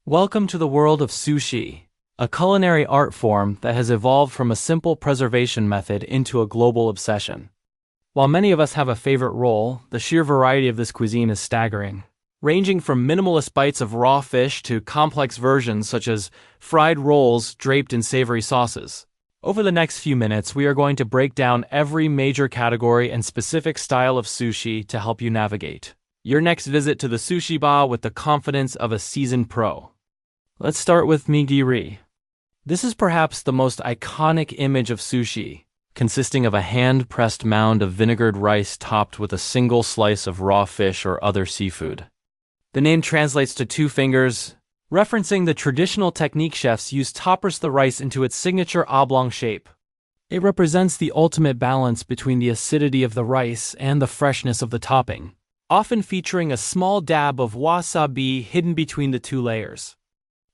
Welcome to the world of sushi, a culinary art form that has evolved from a simple preservation method into a global obsession. While many of us have a favorite roll, the sheer variety of this cuisine is staggering, ranging from minimalist bites of raw fish to complex versions such as fried rolls draped in savory sauces. Over the next few minutes, we are going to break down every major category and specific style of sushi to help you navigate your next visit to the sushi bar with the confidence of a seasoned pro. Let's start with Nigiri. This is perhaps the most iconic image of sushi, consisting of a hand-pressed mound of vinegared rice topped with a single slice of raw fish or other seafood. The name translates to two fingers, referencing the traditional technique chefs use to press the rice into its signature oblong shape. It represents the ultimate balance between the acidity of the rice and the freshness of the topping, often featuring a small dab of wasabi hidden between the two layers.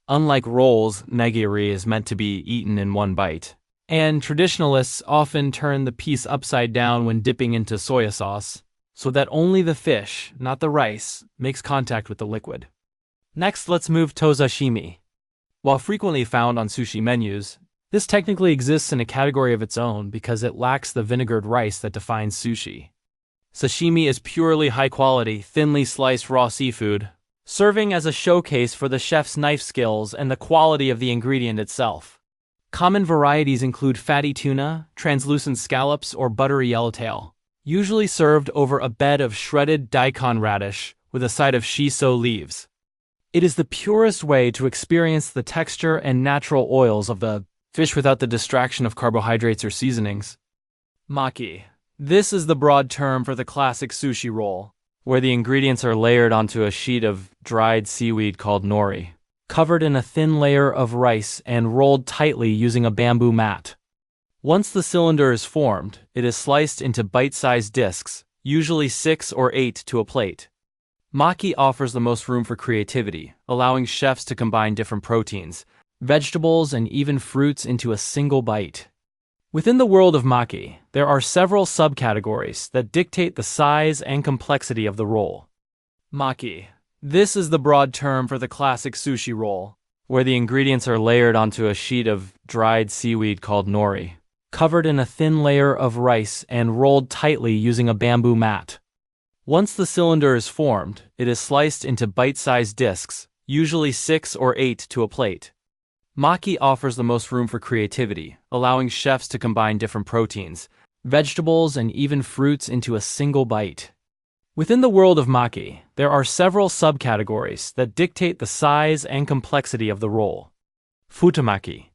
Unlike rolls, nigiri is meant to be eaten in one bite, and traditionalists often turn the piece upside down when dipping into soy sauce, so that only the fish, not the rice, makes contact with the liquid. Next, let's move to sashimi. While frequently found on sushi menus, this technically exists in a category of its own because it lacks the vinegared rice that defines sushi. Sashimi is purely high-quality, thinly sliced raw seafood, serving as a showcase for the chef's knife skills and the quality of the ingredient itself. Common varieties include fatty tuna, translucent scallops, or buttery yellowtail, usually served over a bed of shredded daikon radish with a side of shiso leaves. It is the purest way to experience the texture and natural oils of the fish without the distraction of carbohydrates or seasonings. Maki. This is the broad term for the classic sushi roll, where the ingredients are layered onto a sheet of dried seaweed called nori, covered in a thin layer of rice and rolled tightly using a bamboo mat. Once the cylinder is formed, it is sliced into bite-sized discs, usually 6 or 8 to a plate. Maki offers the most room for creativity, allowing chefs to combine different proteins, vegetables, and even fruits into a single bite. Within the world of maki, there are several subcategories that dictate the size and complexity of the roll. Maki. This is the broad term for the classic sushi roll, where the ingredients are layered onto a sheet of dried seaweed called nori, covered in a thin layer of rice and rolled tightly using a bamboo mat. Once the cylinder is formed, it is sliced into bite-sized discs, usually 6 or 8 to a plate. Maki offers the most room for creativity, allowing chefs to combine different proteins, vegetables, and even fruits into a single bite. Within the world of maki, there are several subcategories that dictate the size and complexity of the roll. Futamaki.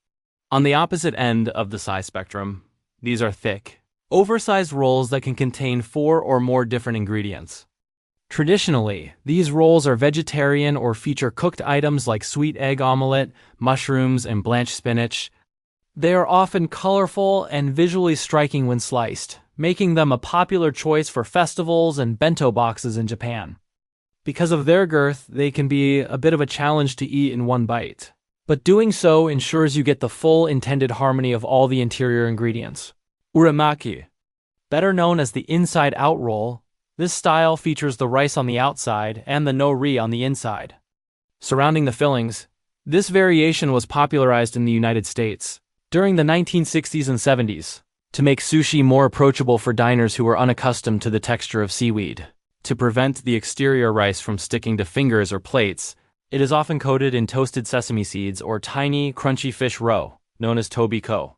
On the opposite end of the size spectrum, these are thick, oversized rolls that can contain 4 or more different ingredients. Traditionally, these rolls are vegetarian or feature cooked items like sweet egg omelette, mushrooms, and blanched spinach. They are often colorful and visually striking when sliced, making them a popular choice for festivals and bento boxes in Japan. Because of their girth, they can be a bit of a challenge to eat in one bite, but doing so ensures you get the full intended harmony of all the interior ingredients. Uramaki. Better known as the inside-out roll, this style features the rice on the outside and the nori on the inside. Surrounding the fillings, this variation was popularized in the United States during the 1960s and 70s to make sushi more approachable for diners who were unaccustomed to the texture of seaweed. To prevent the exterior rice from sticking to fingers or plates, it is often coated in toasted sesame seeds or tiny, crunchy fish roe, known as tobiko.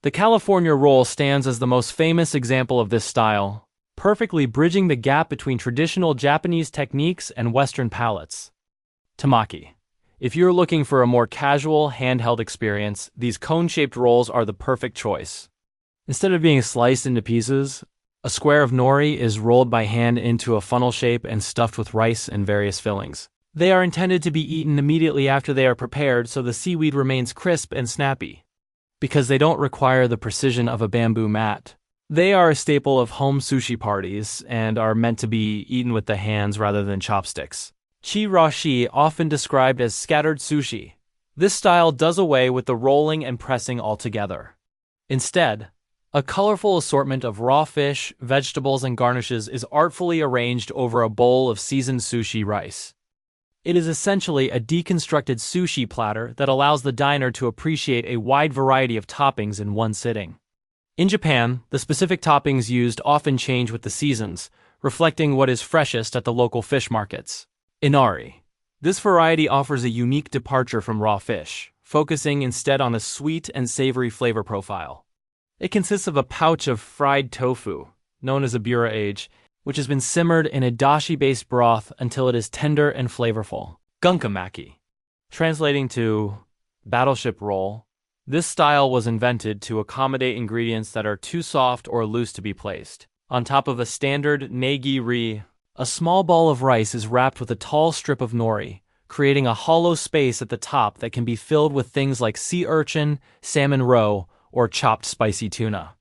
The California roll stands as the most famous example of this style, perfectly bridging the gap between traditional Japanese techniques and Western palates. Tamaki. If you're looking for a more casual, handheld experience, these cone-shaped rolls are the perfect choice. Instead of being sliced into pieces, a square of nori is rolled by hand into a funnel shape and stuffed with rice and various fillings. They are intended to be eaten immediately after they are prepared so the seaweed remains crisp and snappy. Because they don't require the precision of a bamboo mat, they are a staple of home sushi parties and are meant to be eaten with the hands rather than chopsticks. Chirashi, often described as scattered sushi. This style does away with the rolling and pressing altogether. Instead, a colorful assortment of raw fish, vegetables, and garnishes is artfully arranged over a bowl of seasoned sushi rice. It is essentially a deconstructed sushi platter that allows the diner to appreciate a wide variety of toppings in one sitting. In Japan, the specific toppings used often change with the seasons, reflecting what is freshest at the local fish markets. Inari. This variety offers a unique departure from raw fish, focusing instead on a sweet and savory flavor profile. It consists of a pouch of fried tofu, known as a bura-age, which has been simmered in a dashi-based broth until it is tender and flavorful. Maki. Translating to battleship roll, this style was invented to accommodate ingredients that are too soft or loose to be placed. On top of a standard nigiri, a small ball of rice is wrapped with a tall strip of nori, creating a hollow space at the top that can be filled with things like sea urchin, salmon roe, or chopped spicy tuna.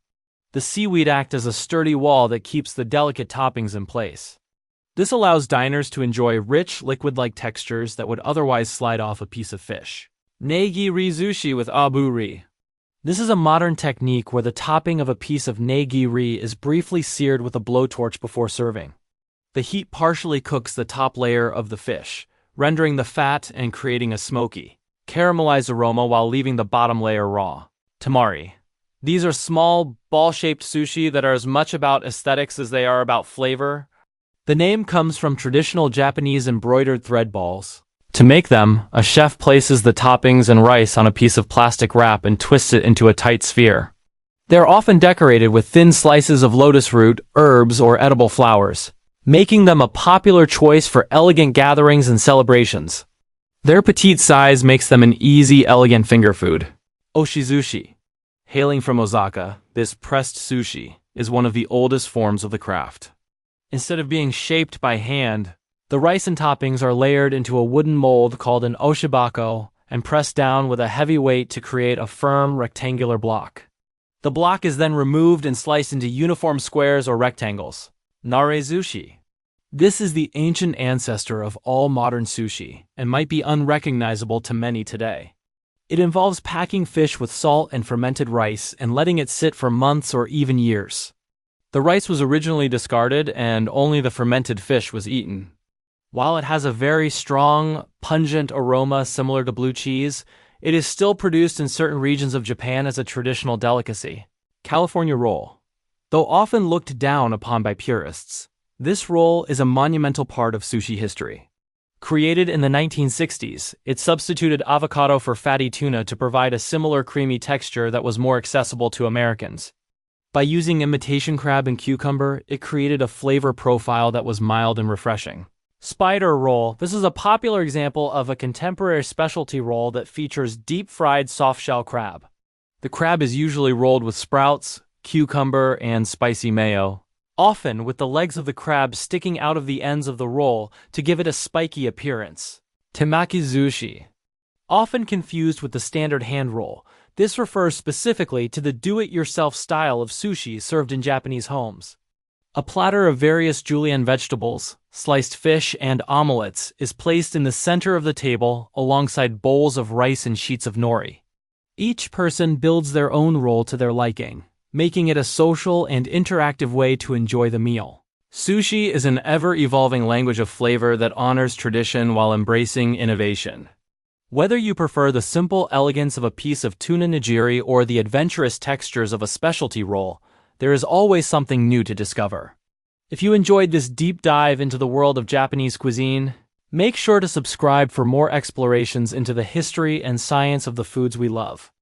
The seaweed acts as a sturdy wall that keeps the delicate toppings in place. This allows diners to enjoy rich, liquid-like textures that would otherwise slide off a piece of fish. Nigiri sushi with aburi. This is a modern technique where the topping of a piece of nigiri is briefly seared with a blowtorch before serving. The heat partially cooks the top layer of the fish, rendering the fat and creating a smoky, caramelized aroma while leaving the bottom layer raw. Tamari. These are small, ball-shaped sushi that are as much about aesthetics as they are about flavor. The name comes from traditional Japanese embroidered thread balls. To make them, a chef places the toppings and rice on a piece of plastic wrap and twists it into a tight sphere. They are often decorated with thin slices of lotus root, herbs, or edible flowers, making them a popular choice for elegant gatherings and celebrations. Their petite size makes them an easy, elegant finger food. Oshizushi. Hailing from Osaka, this pressed sushi is one of the oldest forms of the craft. Instead of being shaped by hand, the rice and toppings are layered into a wooden mold called an oshibako and pressed down with a heavy weight to create a firm, rectangular block. The block is then removed and sliced into uniform squares or rectangles. Nare-zushi. This is the ancient ancestor of all modern sushi and might be unrecognizable to many today. It involves packing fish with salt and fermented rice and letting it sit for months or even years. The rice was originally discarded and only the fermented fish was eaten. While it has a very strong, pungent aroma similar to blue cheese, it is still produced in certain regions of Japan as a traditional delicacy. California roll. Though often looked down upon by purists, this roll is a monumental part of sushi history. Created in the 1960s, it substituted avocado for fatty tuna to provide a similar creamy texture that was more accessible to Americans. By using imitation crab and cucumber, it created a flavor profile that was mild and refreshing. Spider roll. This is a popular example of a contemporary specialty roll that features deep-fried soft-shell crab. The crab is usually rolled with sprouts, cucumber, and spicy mayo, often with the legs of the crab sticking out of the ends of the roll to give it a spiky appearance. Temaki sushi. Often confused with the standard hand roll, this refers specifically to the do-it-yourself style of sushi served in Japanese homes. A platter of various julienne vegetables, sliced fish, and omelettes is placed in the center of the table alongside bowls of rice and sheets of nori. Each person builds their own roll to their liking, making it a social and interactive way to enjoy the meal. Sushi is an ever-evolving language of flavor that honors tradition while embracing innovation. Whether you prefer the simple elegance of a piece of tuna nigiri or the adventurous textures of a specialty roll, there is always something new to discover. If you enjoyed this deep dive into the world of Japanese cuisine, make sure to subscribe for more explorations into the history and science of the foods we love.